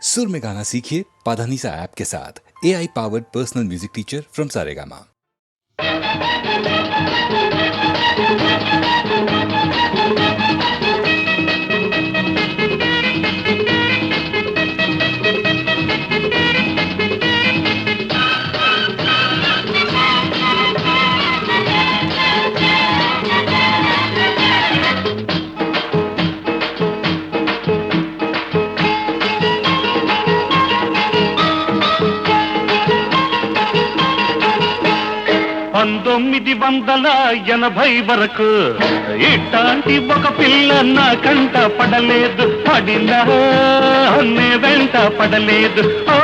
सुर में गाना सीखिए पाधानीसा ऐप के साथ। AI powered personal music teacher from Saregama. పంతొమ్మిది వందల 80 వరకు ఇట్లాంటి ఒక పిల్ల నా కంట పడలేదు, పడినా నే వెంట పడలేదు. ఓ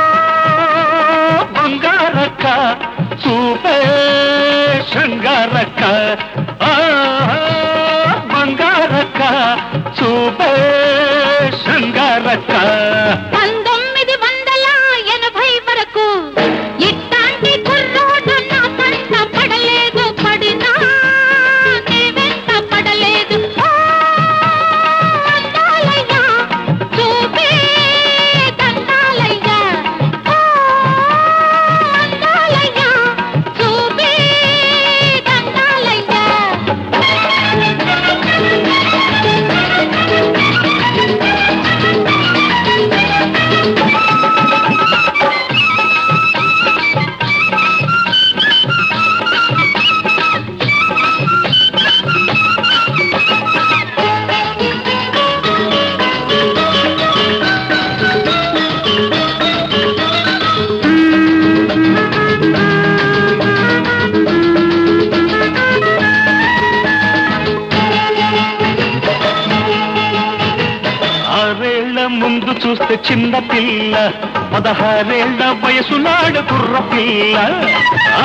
బంగారక్క చూపే శృంగారక్క, బంగారక్క చూపే శృంగారక్క. 1980 వరకు ఇట్లాంటి కుర్రోడు నా కంట పడలేదు, పడినా నే వెంట పడలేదు. అందాలయ్యా చూపే దండాలయ్యా, అందాలయ్యా చూపే దండాలయ్యా. ఆరేళ్ల ముందు చూస్తే చిన్న పిల్ల, 16 వయసు నాడు కుర్ర పిల్ల.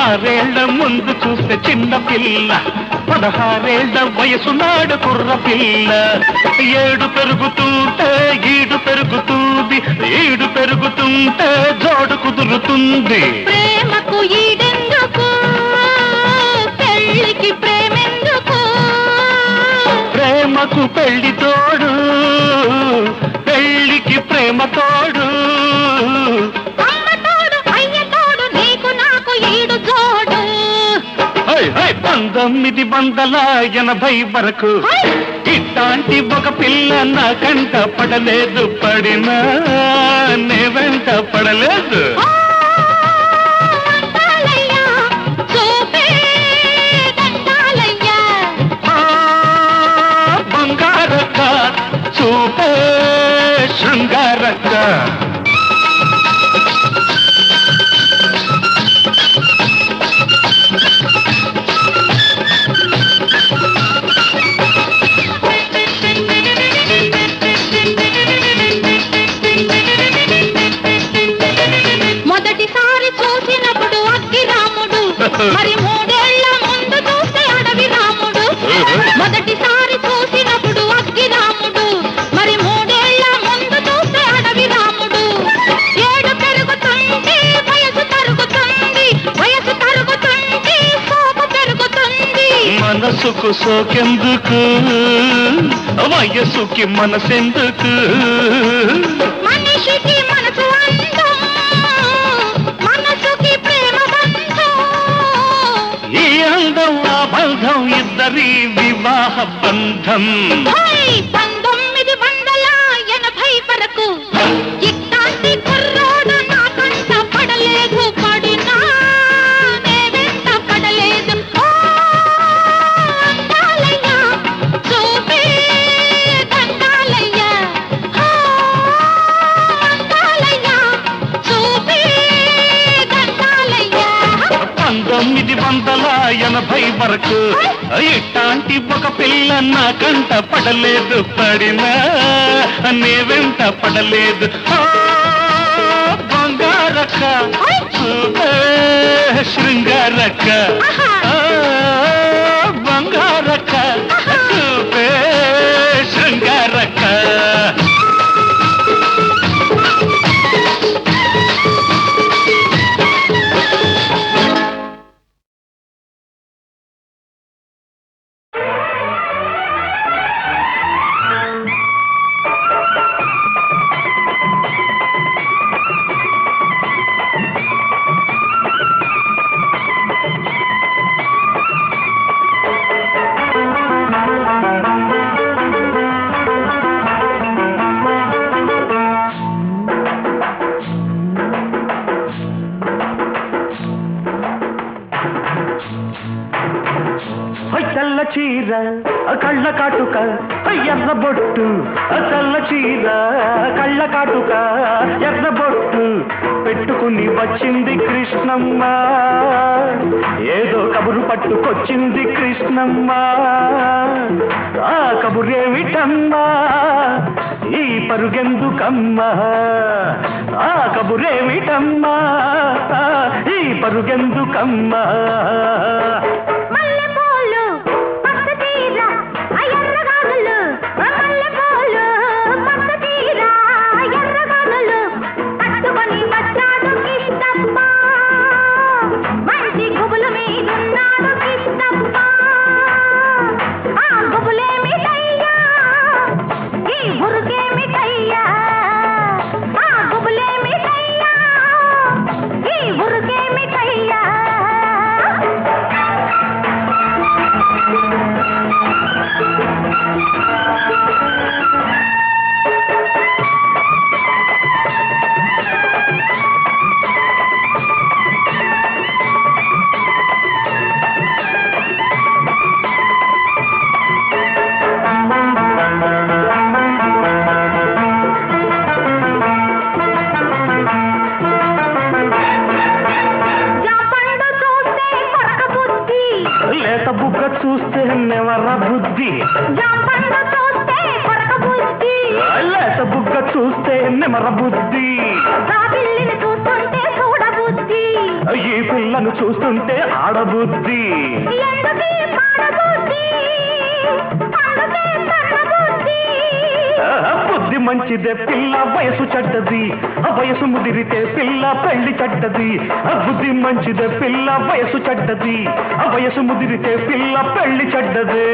ఆరేళ్ల ముందు చూస్తే చిన్న పిల్ల, 16 వయసు నాడు కుర్ర పిల్ల. ఏడు పెరుగుతుంటే ఈడు పెరుగుతుంది, ఈడు పెరుగుతుంటే జోడు కుదురుతుంది. ప్రేమకు ఈడెందుకు, పెళ్ళికి ప్రేమెందుకు? ప్రేమకు పెళ్లి తోడు, పెళ్లికి ప్రేమ తోడు. అమ్మ తోడు అయ్య తోడు, నీకు నాకు ఈడు జోడు. 1980 వరకు ఇట్లాంటి ఒక పిల్ల నా కంట పడలేదు, పడినా నే వెంట పడలేదు. అందాలయ్యా చూపే దండాలయ్యా, బంగారక్క చూపే శృంగారక్క. మొదటిసారి చూసినప్పుడు అగ్గి రాముడు, మరి 3 ఏళ్ల ముందు చూస్తే అడవి రాముడు. మొదటిసారి చూసినప్పుడు అగ్గి రాముడు, మరి 3 ఏళ్ల ముందు చూస్తే అడవి రాముడు. ఏడు పెరుగుతుంది వయసు తరుగుతుంది, వయసు తరుగుతుంది సోపు పెరుగుతుంది. మనసుకు సోకెందుకు, వయస్సుకి మనసెందుకు? మనిషికి మనసు అందం, మనసుకి ప్రేమ బంధం. ఈ అందం ఆ బంధం ఇద్దరి వివాహ బంధం. 1980 వరకు ఇట్లాంటి కుర్రోడు నా కంట పడలేదు, పడినా నే వెంట పడలేదు. అందాలయ్యా చూపే దండాలయ్యా, అందాలయ్యా చూపే దండాలయ్యా. 1980 వరకు ఇట్లాంటి ఒక పిల్ల నా కంట పడలేదు, పడినా నే వెంట పడలేదు. బంగారక్క చూపే శృంగారక్క, బంగారక్క చూపే శృంగారక్క. చీర కళ్ళ కాటుక ఎర్ర బొట్టు తెల్ల చీర కళ్ళ కాటుక ఎర్ర బొట్టు పెట్టుకుని వచ్చింది కృష్ణమ్మ ఏదో కబురు పట్టుకొచ్చింది కృష్ణమ్మ ఆ కబురేమిటమ్మా ఈ పరుగెందుకమ్మా ఆ కబురేమిటమ్మా ఈ పరుగెందుకమ్మా చూస్తే నెవర బుద్ధి లేత బుగ్గ చూస్తే నెమర బుద్ధి ఈ పిల్లను చూస్తుంటే ఆడబుద్ధి బుద్ధి మంచిదే పిల్ల వయసు చెడ్డది వయసు ముదిరితే పిల్ల పెళ్లి చెడ్డది బుద్ధి మంచిదే పిల్ల వయసు చెడ్డది వయసు ముదిరితే పిల్ల పెళ్లి చెడ్డది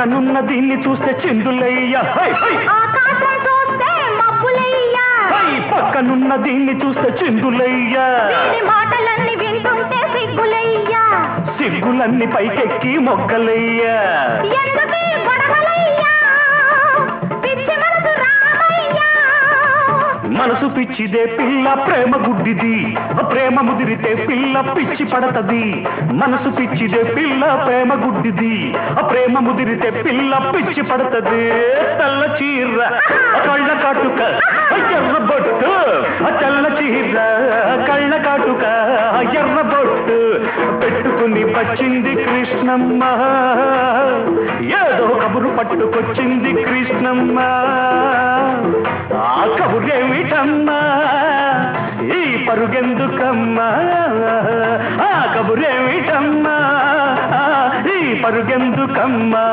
పక్కనున్న దీన్ని చూస్తే చిందులయ్యా పక్కనున్న దీన్ని చూస్తే చిందులయ్యా మాటలన్నీ వింటుంటే సిగ్గులయ్యా సిగ్గులన్నీ పైకెక్కి మొగ్గలయ్యా మనసు పిచ్చిదే పిల్ల ప్రేమ గుడ్డిది ప్రేమ ముదిరితే పిల్ల పిచ్చి పడతది మనసు పిచ్చిదే పిల్ల ప్రేమ గుడ్డిది ప్రేమ ముదిరితే పిల్ల పిచ్చి పడతది తెల్ల చీర కళ్ళ కాటుక ఎర్ర బొట్టు తెల్ల చీర కళ్ళ కాటుక ఎర్ర బొట్టు పెట్టుకుని వచ్చింది కృష్ణమ్మ ఏదో కబురు పట్టుకొచ్చింది కృష్ణమ్మ ఆ కబురేమిటమ్మా ఈ పరుగెందుకమ్మా ఆ కబురేమిటమ్మా ఈ పరుగెందుకమ్మా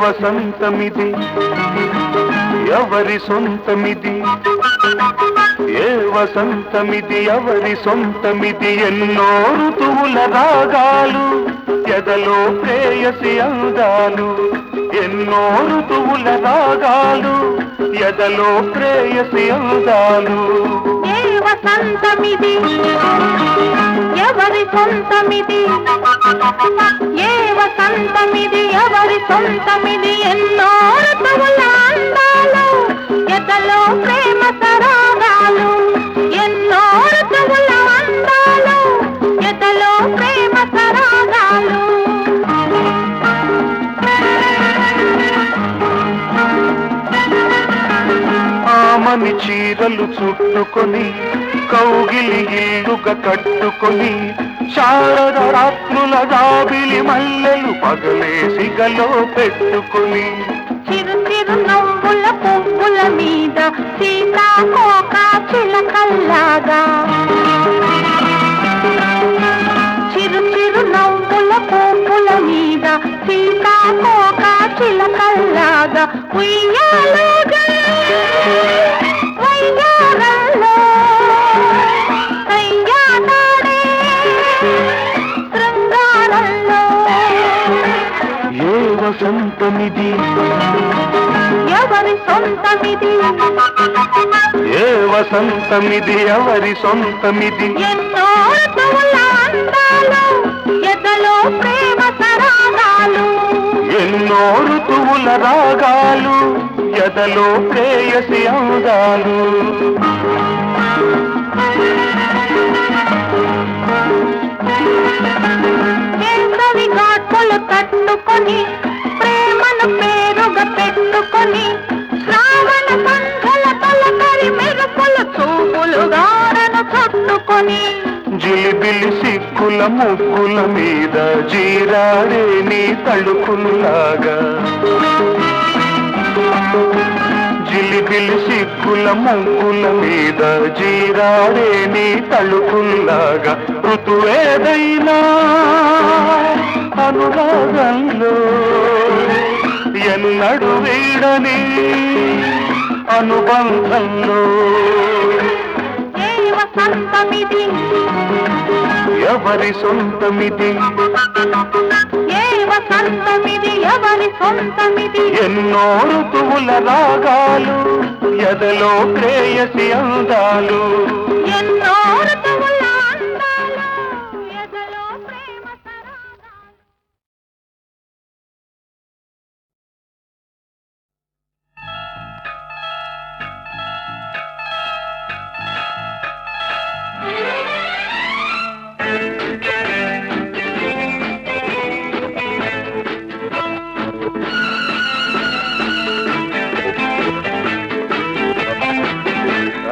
వసంతమిది ఎవరి సొంతమిది ఏ వసంతమిది ఎవరి సొంతమిది ఎన్నో ఋతువుల రాగాలు ఎదలో ప్రేయసి అందాలు ఎన్నో ఋతువుల రాగాలు ఎదలో ప్రేయసి అందాలు వసంతమిది ఎవరి సొంతమిది ఏ వసంతమిది ఎవరి సొంతమిది ఎన్నో ఋతువుల అందాలు ఎదలో ప్రేమ సరాగాలు ఎన్నో ఋతువుల అందాలు ఎదలో ప్రేమ సరాగాలు ఆమని చీరలు చుట్టుకొని కౌగిలి ఇల్లుగా కట్టుకొని శారద రాత్రుల జాబిలి మల్లెలు పగలేసి గలో పెట్టుకొని చిరు చిరు నవ్వుల పువ్వుల మీద సీతాకోక చిలకల్లాగా చిరు చిరు నవ్వుల పువ్వుల మీద సీతాకోక చిలకల్లాగా ఉయ్యాలుగా వయ్యారంలో కయ్యాడే శృంగారంలో ఏ వసంతమిది ఎవరి సొంతమిది ఏ వసంతమిది ఎవరి సొంతమిది ఎన్నో ఋతువుల అందాలు ఎదలో ప్రేమ సరాగాలు ఎన్నో ఋతువుల రాగాలు ఎదలో ప్రేయసి అందాలు వేసవి ఘాటులు తట్టుకొని ప్రేమను పేరుగా పెట్టుకొని శ్రావణ సంఘల తొలకరి మెరుపులు చూపులు గారను చుట్టుకొని జిలిబిలి సిక్కుల ముగ్గుల మీద జీరాడే నీ తళుకుల్లాగా జిలిబిలి సిక్కుల ముగ్గుల మీద జీరాడే నీ తళుకుల్లాగా ఋతువేదైనా అనురాగంలో ఎన్నడు వీడని అనుబంధంలో ఏ వసంతమిది ఎవరి సొంతమిది ఏ వసంతమిది ఎవరి సొంతమిది ఎన్నో ఋతువుల రాగాలు ఎదలో ప్రేయసి అందాలు ఎన్నో ఋతువుల అందాలు ఎదలో ప్రేమ సరాగాలు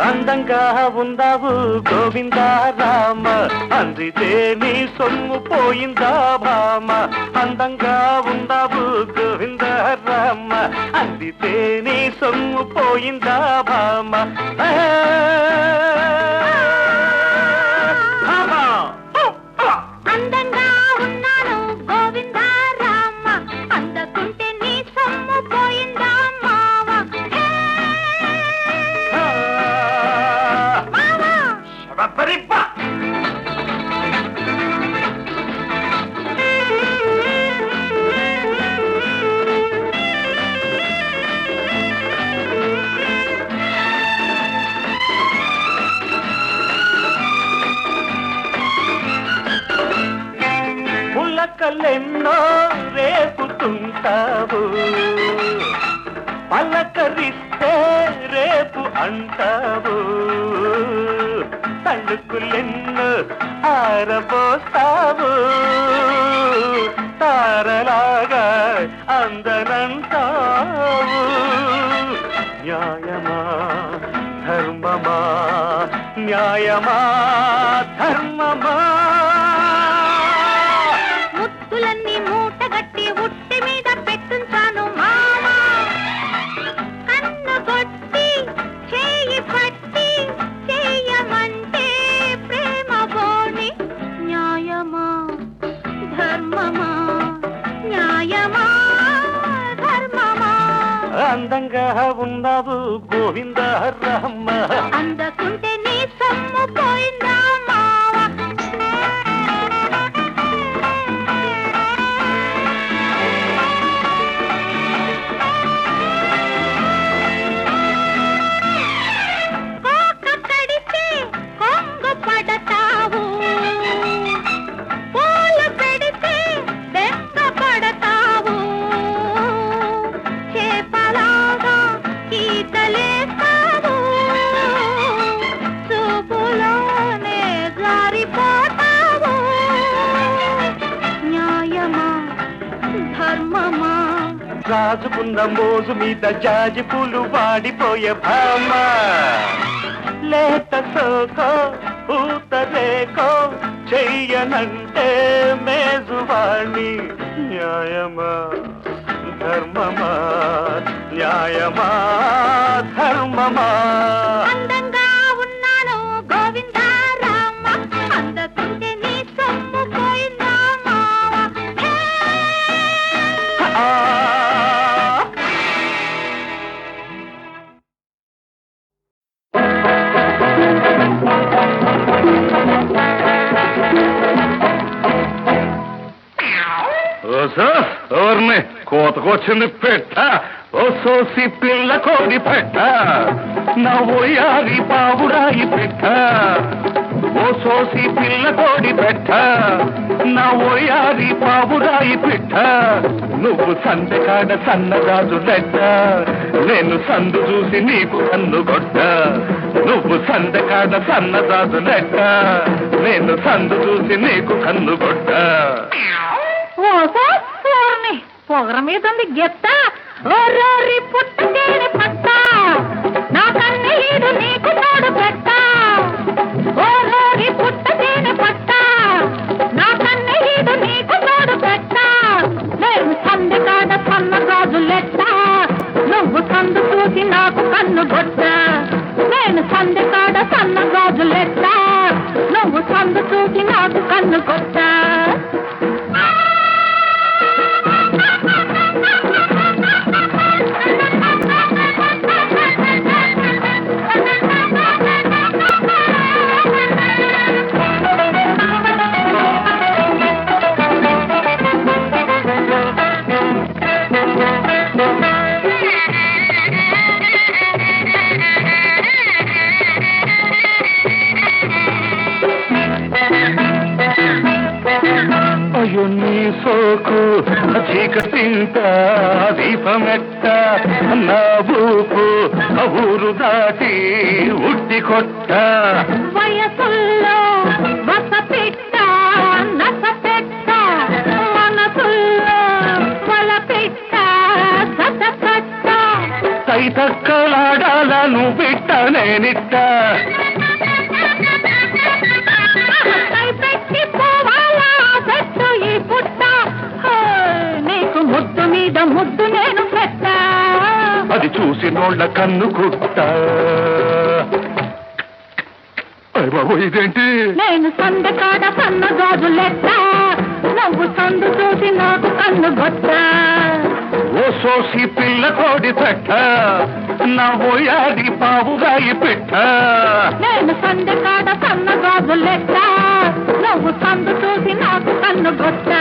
అందంగా ఉందావు గోవిందా రామ అందితే నీ సొమ్ము పోయిందా భామ అందంగా ఉందావు గోవిందా రామ అందితే నీ సొమ్ము పోయిందా భామ అందంగా ఉన్నాను గోవిందా రామ అందకుంటే నీ సొమ్ము పోయిందా మావ పులకలెన్నో రేపుతుంటావు పలకరిస్తే రేపు అంటావు తలుకులెన్నో ఆరబోస్తావు తారలాగా అందనంటావు న్యాయమా ధర్మమా న్యాయమా ధర్మమా ముత్తులన్నీ మూటగట్టి ఉట్టి మీద పెట్టుంచాను మావా కన్ను కొట్టి చేయి పట్టి చేయమంటే ప్రేమ బోని న్యాయమా ధర్మమా న్యాయమా ధర్మమా అందంగా ఉన్నావు గోవింద రామ అందకుంటే నీ సొమ్ము పోయిందా మావా కోక కడితే రాజుకున్న మోజు మీద జాజి పూలు వాడిపోయే భామ లేత సోకో పూత రేకో చెయ్యనంటే మేజువాణి న్యాయమా ధర్మమా న్యాయమా ధర్మమా అందంగా ఉన్నాను గోవిందా రామ అందకుంటే నీ సొమ్ము పోయిందా మావా ఎవరిని కోతకొచ్చింది పెట్ట ఓ సోసి పిల్ల కోడి పెట్ట నా ఓయారి పావురాయి పెట్ట ఓ సోసి పిల్ల కోడి పెట్ట నా ఓయారి పావురాయి పెట్ట నువ్వు సందెకాడ సన్నరాజు లెట్ట నేను సందు చూసి నీకు కన్ను కొట్ట నువ్వు సందెకాడ సన్నరాజు లెట్ట నేను సందు చూసి నీకు కన్ను కొట్ట పొగర మీద ఉంది గెత్త ఓరోరి పుట్టేని పట్ట నా కన్నీడు నీకు తోడు పెట్ట ఓరోరి పుట్టేని పట్ట నా కన్నీడు నీకు తోడు పెట్ట నేను సందెకాడ సన్నగాజు లెట్ట నువ్వు సందు చూసి నాకు కన్ను గొట్ట నేను సందెకాడ సన్నగాజు లెట్ట నువ్వు సందు చూసి నాకు కన్ను గొట్ట అయ్యో నీ సోకు చీకటింట దీపమెట్ట నా ఊపు ఊరు దాటి ఉట్టి కొట్ట వయసుల్లో వస పెట్ట నస పెట్ట మనసుల్లో వల పెట్ట సత కట్ట తైతక్కలాడాలను బిట్ట నేనిట్ట పెట్టి పోవాలా పెట్టు ఈ పుట్ట నీకు ముద్దు మీద ముద్దు నేను పెట్ట అది చూసి నోళ్ళ కన్ను కుట్ట అయ్య బాబు ఇదేంటి నేను సందకాడ సన్న గాజు లెట్ట నువ్వు సందు చూసి నాకు కన్ను గొట్ట ఓ సోసి పిల్ల కోడి పెట్ట నా ఓయాది పావుగాయి పెట్ట నేను సందకాడ సన్న గాజు లెట్ట నువ్వు సందు చూసి నాకు కన్ను గొట్ట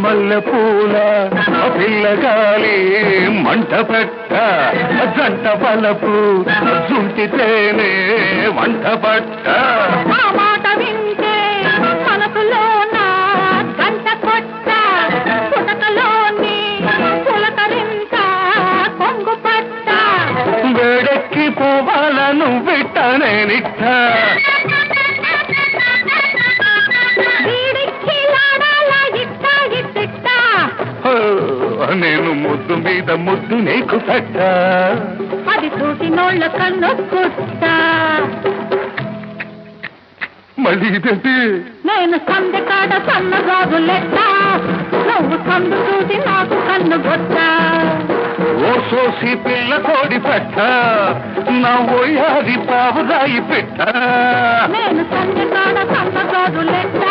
మల్లె పూల పిల్లగాలి మంట పెట్ట జంట పలపు జుంటితేనే వంట పట్ట ఆ మాట వింటే మనసులో నా గంట కొట్ట పుటకలోని పులకరింత కొంగు పట్ట వేడెక్కి పోవాలను బిట్ట నేనిట్ట నేను ముద్దు మీద ముద్దు నీకు పెట్ట అది చూసి నోళ్ళ కన్ను కుట్ట మళ్ళీ ఇదేంటి నేను సందెకాడ సన్నగాజు లెట్ట నువ్వు సందు చూసి నాకు కన్ను గొట్ట ఓ సోసి పిల్ల కోడి పెట్ట నా ఓయాది పావురాయి పెట్ట నేను సందెకాడ సన్నగాజు లెట్ట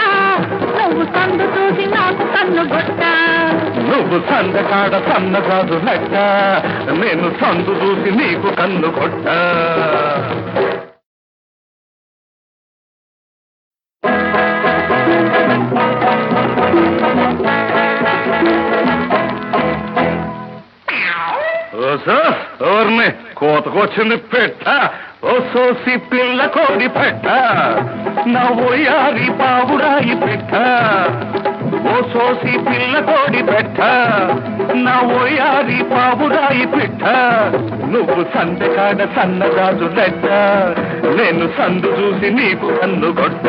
నువ్వు సందు చూసి నాకు కన్ను గొట్ట నువ్వు సందకాడ సన్నగాదు లెక్క నేను సందు చూసి నీకు కన్ను కొట్ట ఎవరిని కోతకొచ్చింది పెట్ట ఓ సోసి పిల్ల కోడి పెట్ట నా ఓయారి పావురాయి పెట్ట ఓ సోసి పిల్ల కోడి పెట్ట నా ఓయారి పావురాయి పెట్ట నువ్వు సందకాడ సన్నగాజు లెక్క నేను సందు చూసి నీకు కన్ను కొట్ట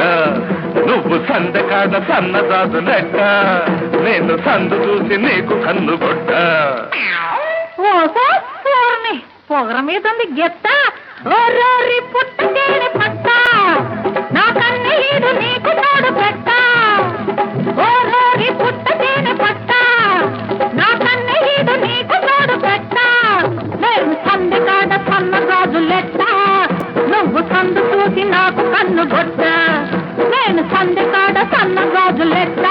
నువ్వు సందకాడ సన్నగాజు లెక్క నేను సందు చూసి నీకు కన్ను కొట్ట పొగర మీద ఉంది గెత్త ఓరోరి పుట్టకేని పట్ట నా కన్నీడు నీకు తోడు పెట్ట ఓరోరి పుట్టకేని పట్ట నా కన్నీడు నీకు తోడు పెట్ట నేను సందకాడ సన్నగాజు లెక్క నువ్వు సందు చూసి నాకు కన్ను కొట్ట నేను సందకాడ సన్నగాజు లెక్క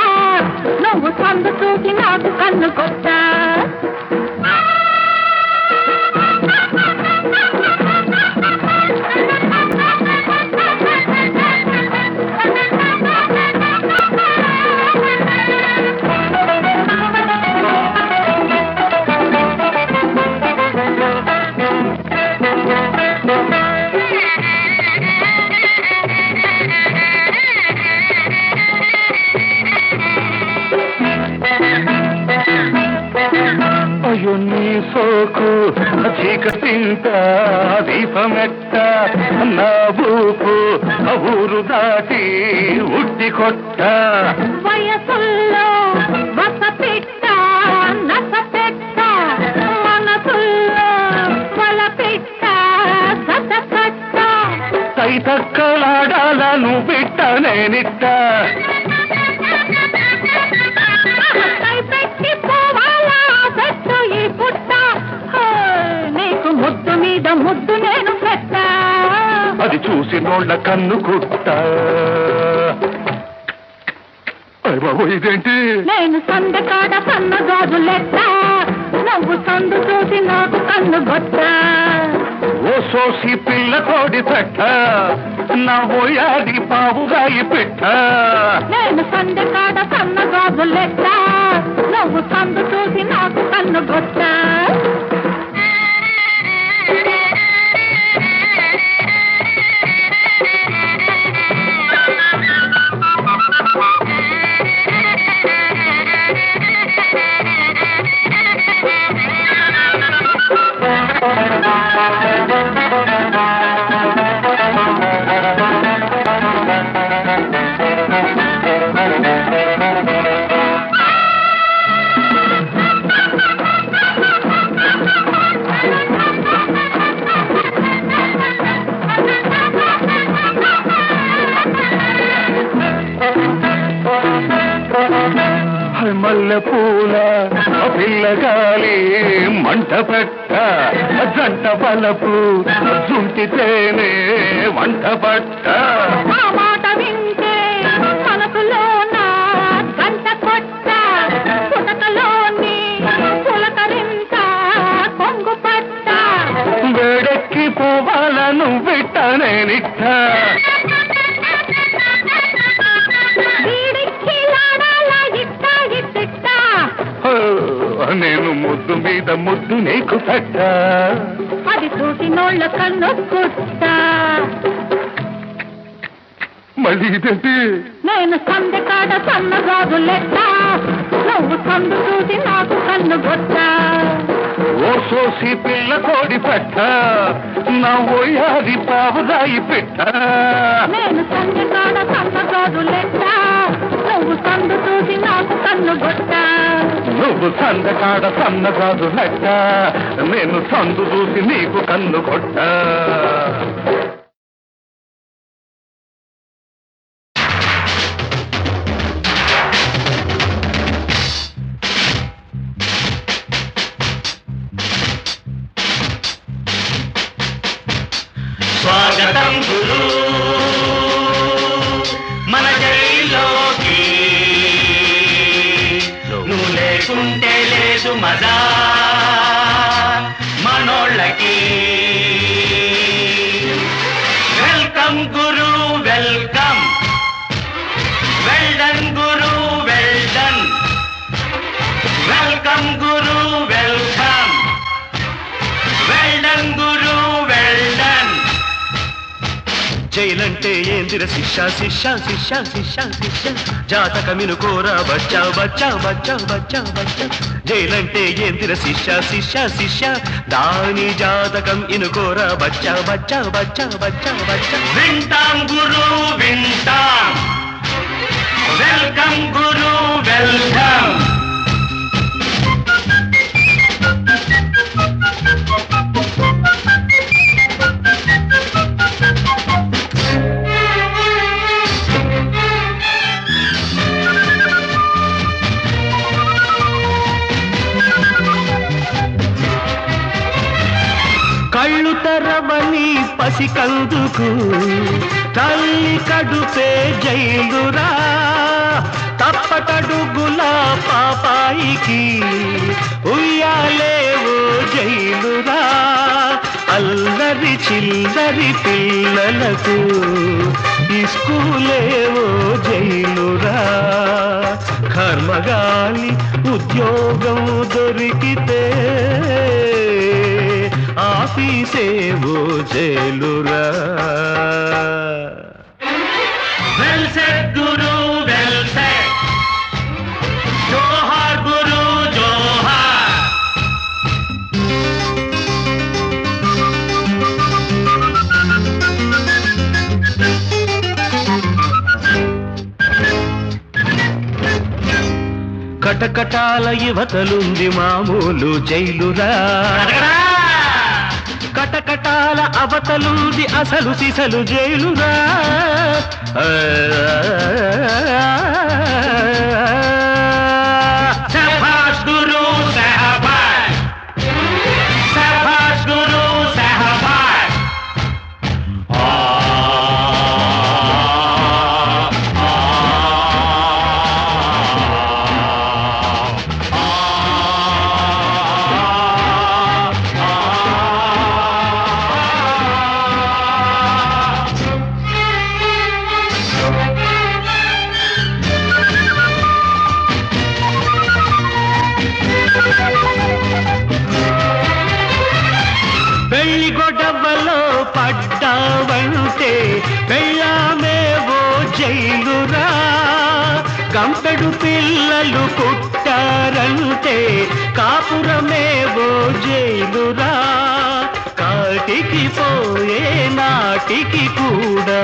నువ్వు సందు చూసి నాకు కన్ను కొట్ట అయ్యో నీ సోకు చీకటింట దీపమెట్ట నా ఊపు ఊరు దాటి ఉట్టి కొట్ట వయసుల్లో వస పెట్ట నస పెట్ట మనసుల్లో వల పెట్ట సత కట్ట తైతక్కలాడాలను బిట్ట నేనిట్ట పెట్టి పోవాలా పెట్టు ఈ పుట్ట నీకు ముద్దు మీద ముద్దు నేను పెట్ట అది చూసి నోళ్ళ కన్ను కుట్ట అయ్య బాబు ఇదేంటి నేను సందకాడ సన్నగాజు లెక్క నువ్వు సందు చూసి నాకు కన్ను గొట్ట ఓ సోసి పిల్ల కోడి పెట్ట నా ఓయాది పావుగాయి పెట్ట నేను సందకాడ సన్నగాజు లెక్క నువ్వు సందు చూసి నాకు కన్ను గొట్ట మల్లె పూల పిల్లగాలి మంట పెట్ట జంట బలపు జుంటితేనే వంట పట్ట ఆ మాట వింటే మనసులోన గంట కొట్ట పుటకలోని పులకరింత కొంగు పట్ట వేడెక్కి పోవాలను బిట్ట నేనిట్ట నేను ముద్దు మీద ముద్దు నీకు పెట్ట అది చూసి నోళ్ళ కన్ను కుట్ట మళ్ళీ ఇదేంటి నేను సందకాడ సన్నగాజు లెక్క నువ్వు సందు చూసి నాకు కన్ను గొట్ట ఓ సోసి పిల్ల కోడి పెట్ట నా ఓయాది పావురాయి పెట్ట నేను సందకాడ సన్నగాజు లెక్క నువ్వు సందు చూసి నాకు కన్ను గొట్ట నువ్వు సందకాడ సన్నగాదు లెక్క నేను సందు చూసి నీకు కన్ను కొట్ట స్వాగతం గురు మన జైలోకి నువ్వు లేకుంటే వయసు మజా మనోళ్ళకి. వెల్కమ్ గురు వెల్కమ్, వెల్డన్ గురు వెల్డన్, వెల్కమ్ గురు వెల్కమ్, వెల్డన్ గురు వెల్డన్. జైలంటే ఏందిర శిక్ష శిక్ష శిక్ష శిక్ష శిక్ష, జాతకమిను కోరా బచ్చా బచ్చా బచ్చా బచ్చా బచ్చా. జైలంటే ఏందిర శిక్ష శిక్ష శిక్ష, దాని జాతకం ఇనుకోరా బచ్చా బచ్చా బచ్చా బచ్చా బచ్చా. వింటాం గురు వింటాం, వెల్కమ్ గురు వెల్కమ్. కళ్ళు తెరవని పసికందుకు తల్లి కడుపే జైలురా, తప్పటడుగుల పాపాయికి ఉయ్యాలేవో జైలురా. అల్లరి చిల్లరి పిల్లలకు ఇస్కూలేవో జైలురా. కర్మగాలి ఉద్యోగం దొరికితే ఆఫీసేవో జైలురా. వెల్ సెట్ గురు వెల్ సెట్, జోహార్ గురు జోహార్. కటకటాల యువతలుంది మామూలు జైలురా, కటకటాల అవతలుంది అసలు సిసలు జైలురా. సభాష్ గురు సహబాష్, సభాష్ గురు సహబాష్. పెళ్లి గొడవలో పడ్డావంటే పెళ్ళామేవో జైలురా. గంపెడు పిల్లలు పుట్టారంటే కాపురమేవో జైలురా. కాటికి పోయే నాటికి కూడా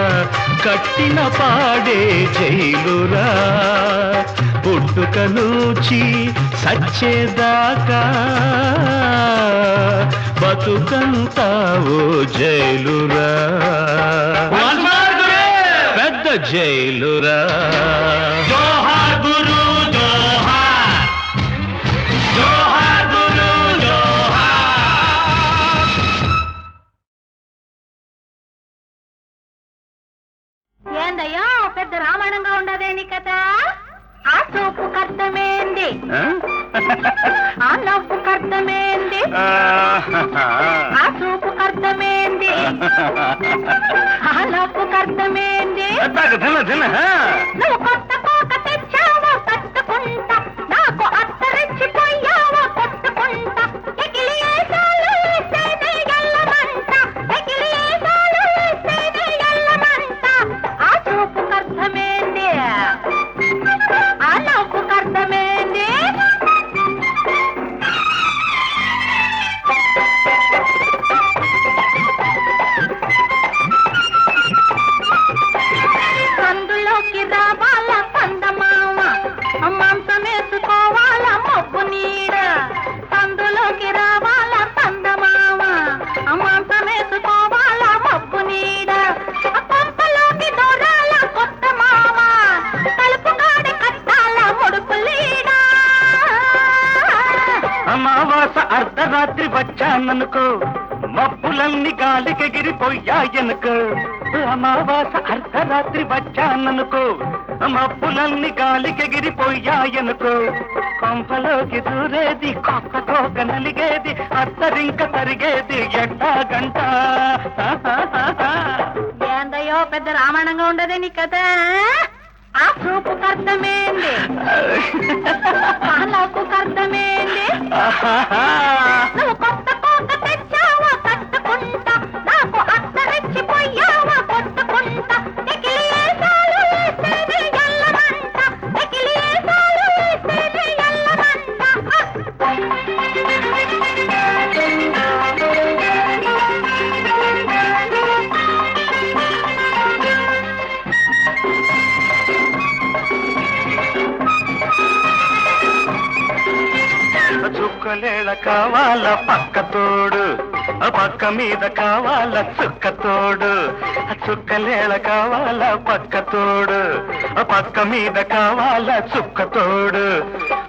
కట్టిన పాడే జైలురా. పుట్టుక నుంచి సచ్చేదాకా బతుకంతా ఓ జైలురా, పెద్ద జైలురా. జోహార్ గురు జోహార్, జోహార్ గురు జోహార్. ఏందయ్యో పెద్ద రామాయణంగా ఉండదేని కదా. ఆ చూపు కర్తమేంది, ఆ నవ్వు కర్తమేంది, ఆ చూపు కర్తమేంది, ఆ నవ్వు కర్తమేంది. నువ్వు కొత్త కోట తెచ్చావో కట్టుకుంటా, నాకు అత్తరెచ్చిపోయావో కొట్టుకుంటా. ఎగిలి ఏసాలు ఇస్తేనే ఎల్లమంట, ఎగిలి ఏసాలు ఇస్తేనే ఎల్లమంట. ఆ చూపు కర్తమేంది, ఆ నవ్వు కర్తమేంది. అందులోకి రావాల పందమామ, మాంసమేసుకోవాల మబ్బు నీడ. అందులోకి రావాల పందమామ, మాంసమేసుకోవాల మబ్బు నీడ. పంపలోకి దూరాల కొత్త మామ, తలుపు గాడి కట్టాల ముడుపు లీడ. అమావాస అర్ధరాత్రి వచ్చాననుకో, మబ్బులన్నీ గాలికెగిరిపోయాయనుకో. అమావాస అర్ధరాత్రి వచ్చాననుకో, మబ్బులన్నీ గాలికెగిరిపోయాయనుకో కొంపలోకి దూరేది కొక్క నలిగేది అత్తరింక తరిగేది ఎట్టాగంట ఏందయ్యో పెద్ద రామాయణంగా ఉండదే నీ కథ ఆ చూపుకు అర్థమేంది ఆ నవ్వుకు అర్థమేంది నువ్వు కొత్త కోట తెచ్చావా కట్టుకుంటా నాకు అత్త రెచ్చిపోయావా కొట్టుకుంటా ఎకిలి ఏసాలు వేసేది ఎల్లమంట ఎకిలి ఏసాలు వేసేది చుక్కలేళ కావాల పక్క తోడు పక్క మీద కావాల చుక్క తోడు చుక్కలేళ కావాల పక్క తోడు పక్క మీద కావాల చుక్క తోడు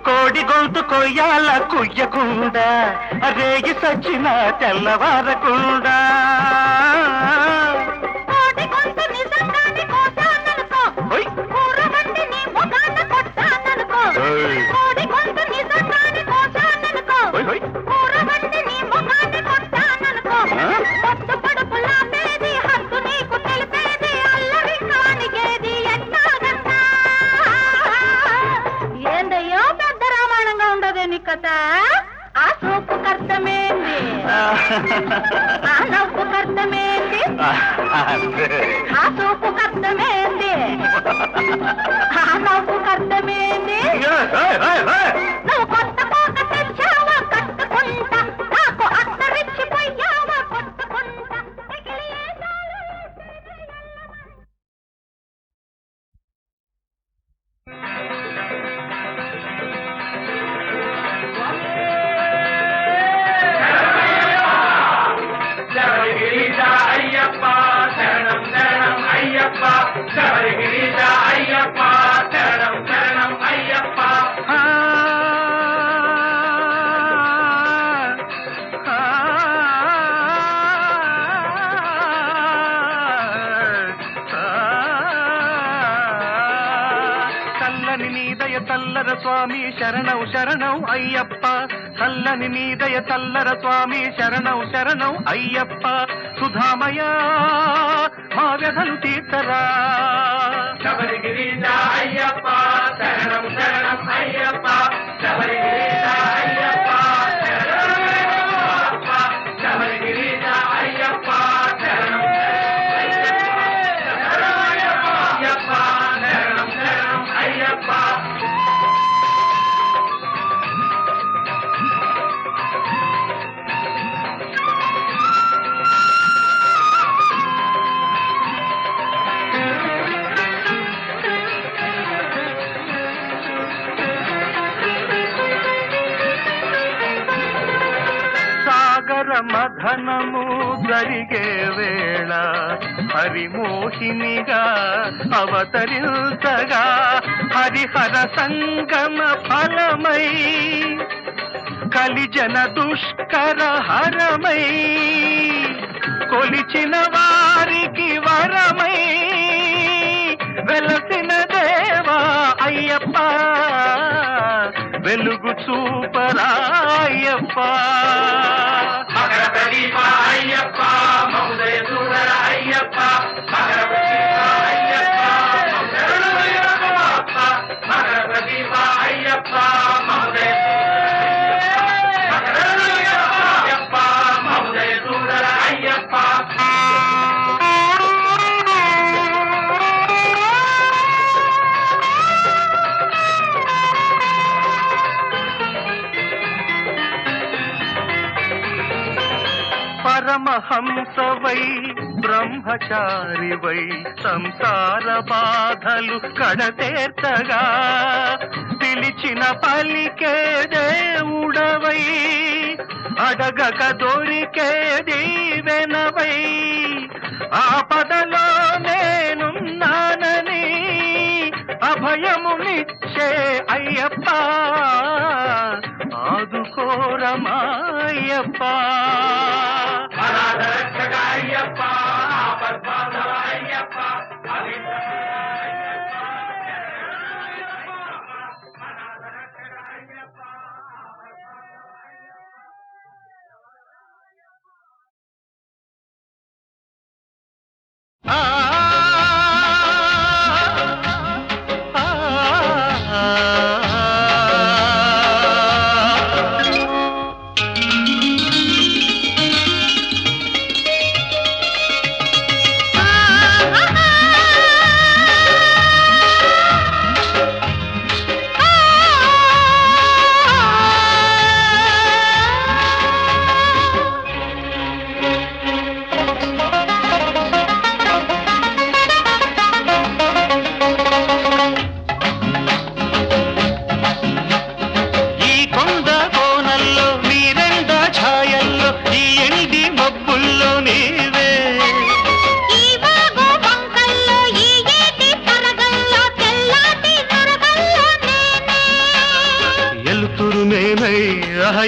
కోడి గొంతు కొయ్యాల కుయ్యకుండా రేగి సచ్చిన తెల్లవారకుండా ఏందయ్యో పెద్ద రామాయణంగా ఉండదే నీ కథ ఆ చూపు కర్తమేంది ఆ నవ్వు కర్తమేంది ఆ చూపు కర్తమేంది ఆ నవ్వు కర్తమేంది నువ్వు కొత్త కోట తెచ్చావా కట్టుకుంటా నాకు అత్త రెచ్చిపోయావా కొట్టుకుంటా అయ్యప్ప శరణం శరణం అయ్యప్ప శబరిగిరీశ అయ్యప్ప శరణం శరణం అయ్యప్ప చల్లని నీదయ తల్లర స్వామి శరణం శరణం అయ్యప్ప చల్లని నీదయ తల్లర స్వామి శరణం శరణం అయ్యప్ప సుధామయ మా వ్యధలు తీర్చరా శబరిగిరీశ అయ్యప్ప శరణం శరణం అయ్యప్ప శబరిగిరీశ అయ్యప్ప శబరిగిరీశ అయ్యప్ప శరణం అయ్యప్ప శరణం శరణం అయ్యప్ప మధనము జరిగే వేళ హరిమోహినిగా అవతరించగా హరిహర సంగమ ఫలమై కలిజన దుష్కర హరమై కొలిచిన వారికి వరమై వెలసిన దేవా అయ్యప్ప వెలుగు చూపరాయ్యప్ప మకర ప్రదీప అయ్యప్ప మహోదయ సూదర అయ్యప్ప మకర ప్రదీప అయ్యప్ప మకర ప్రదీప అయ్యప్ప మహోదయ అయ్యప్ప మహోదయ సూదర అయ్యప్ప పరమహంసవై బ్రహ్మచారివై సంసార బాధలు కడతేర్చగా పిలిచిన పలికే దేవుడవై అడగక దొరికే దీవెనవై ఆపదలో నేనున్నానని అభయమునిచ్చే అయ్యప్ప ఆదుకోరమాయ్యప్ప అయ్యప్ప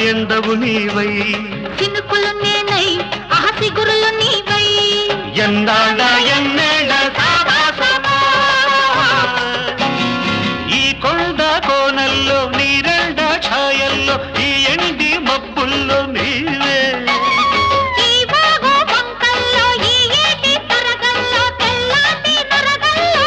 ఎండవు నీవై చినుకులు నేనై సిగురులు నీవై ఎన్నాళ్ళ ఎన్నేళ్ళ సావాసమా ఈ కొండ కోనల్లో నీరెండ ఛాయల్లో ఈ ఎండి మబ్బుల్లో నీవే ఈ బాగు పంకల్లో ఈ ఏటి తరగల్లో తెల్లాటి నరగల్లో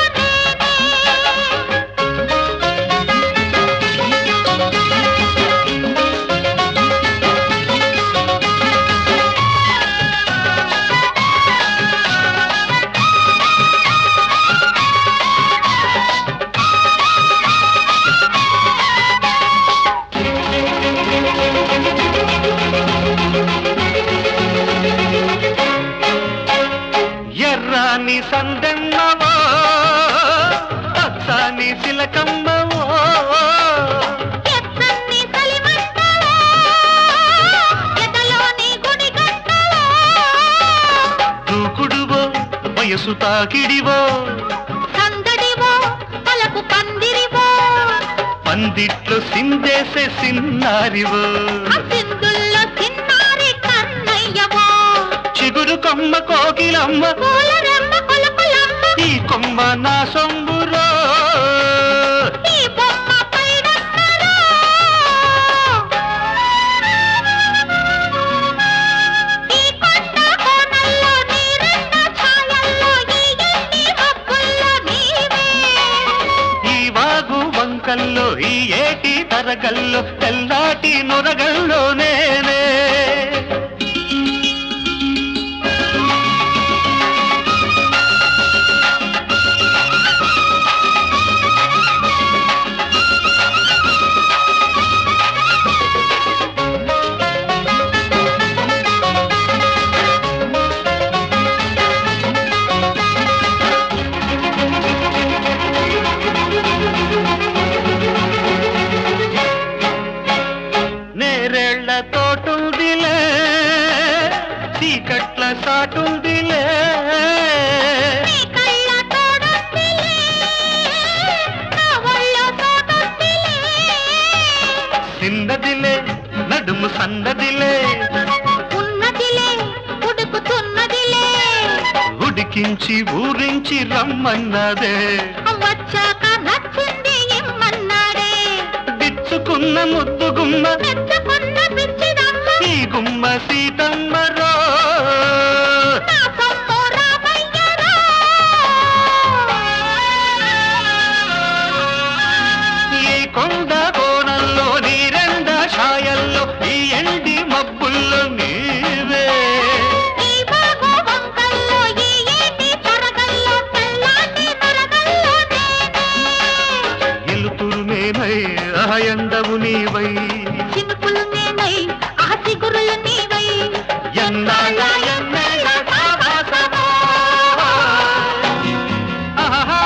ఎర్రాని సందెమ్మవో అచ్చాని చిలకమ్మవో ఎత్తన్ని సలిమంటలో ఎదలోని గుడిగంటలో దూకుడువో వయసు తాకిడివో సందడివో పలకు పందిరివో పందిట్లో సిందేసే సిన్నారివో సింధుల్లో చిన్నారి కన్నయ్యవో చిగురు కొమ్మ కోకిలమ్మ పూలరమ్మ కొలకులమ్మ ఈ కొమ్మ నా సొంబురో ఈ బొమ్మ పైడమ్మలో ఈ కొండ కోనల్లో నీరెండ ఛాయల్లో ఈ ఎండి మబ్బుల్లో నీవే ఈ వాగు వంకల్లో ఈ ఏటి తరగల్లో తెల్లాటి నొరగల్లో నేనే నేరేళ్ల తోటుందిలే చీకట్ల సాటుందిలే నీ కళ్ళ తోడుందిలే నా ఒళ్ళో తోడుందిలే చిన్నదిలే నడుము సన్నదిలే ఉన్నదిలే ఉడుకుతున్నదిలే ఉడికించి ఊరించి రమ్మన్నదే వచ్చాక నచ్చింది ఇమ్మన్నాడే విచ్చుకున్న ముద్దు గుమ్మ మెచ్చుకున్న పిచ్చిదమ్మ ఈ గుమ్మ సీతమ్మరో నా సొమ్ము రామయ్యరా ఈ కొండ కోణంలో నీరెండ ఛాయల్లో ఈ ఎండి మబ్బుల్లో నీవే ఈ బాగు వంకల్లో ఈ ఏటి తరగల్లో తెల్లాటి నరగల్లో నేనే ఎలుతురు నేనై ఎండవు నీవై చినుకులు నేనై సిగురులు నీవై ఎన్నాళ్ళ ఎన్నేళ్ళ సావాసమో. ఆహా.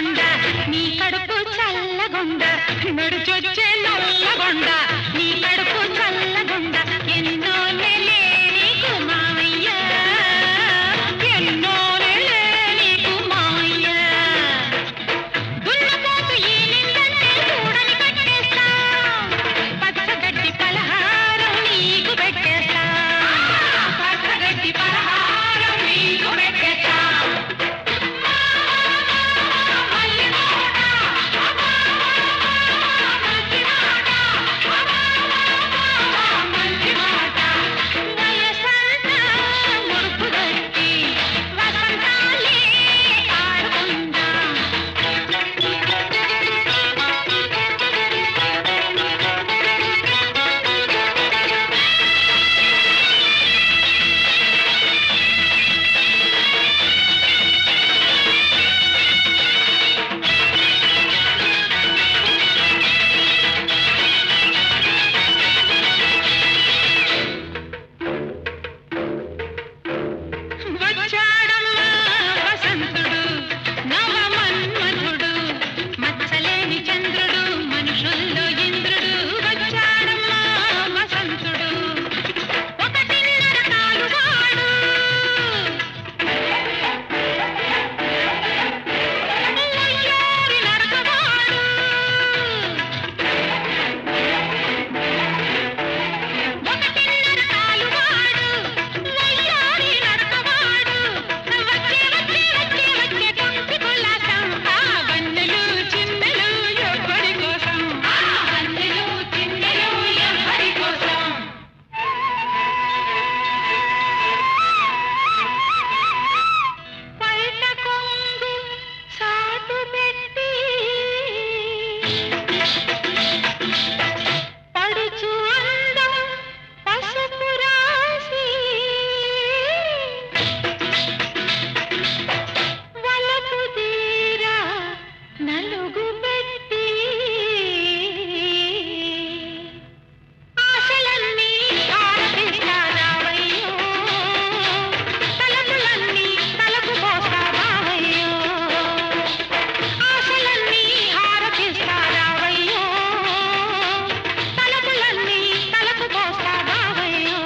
నల్లగొండ నీ కడుపు చల్లగొండ నడుచొచ్చే నల్లగొండ నీ కడుపు చల్లగొండ ఎన్నో నెలే నీకు మామయ్య ఎన్నో నెలే నీకు మామయ్య దున్నపోతు ఈ నిందంటే చూడని కట్టేస్తా పచ్చగడ్డి పలహారం నీకు పెట్టేస్తా పచ్చగడ్డి పలహారం నీకు పెట్టేస్తా వచ్చాడమ్మా వసంతుడు నవ మన్మధుడు మచ్చలేని చంద్రుడు మనుషుల్లో ఇంద్రుడు వచ్చాడమ్మా వసంతుడు ఒకటిన్నర కాలువాడు వయ్యారి నరకవాడు ఒకటిన్నర కాలువాడు వయ్యారి నరకవాడు వచ్చే వచ్చే వచ్చే వచ్చే కొంపి కులాసం ఆ వన్నెలు చిన్నెలు ఎవరి కోసం ఆ వన్నెలు చిన్నెలు ఎవరి కోసం పైట కొంగు సాటు పెట్టి పడుచు అందం పసుపు రాసి వలపు తీరా నలుగు పెట్టి ఆశలన్నీ ఆరపిస్తారావయ్యో తలపులన్నీ తలకు పోస్తారావయ్యో ఆశలన్నీ ఆరపిస్తారావయ్యో తలపులన్నీ తలకు పోస్తారావయ్యో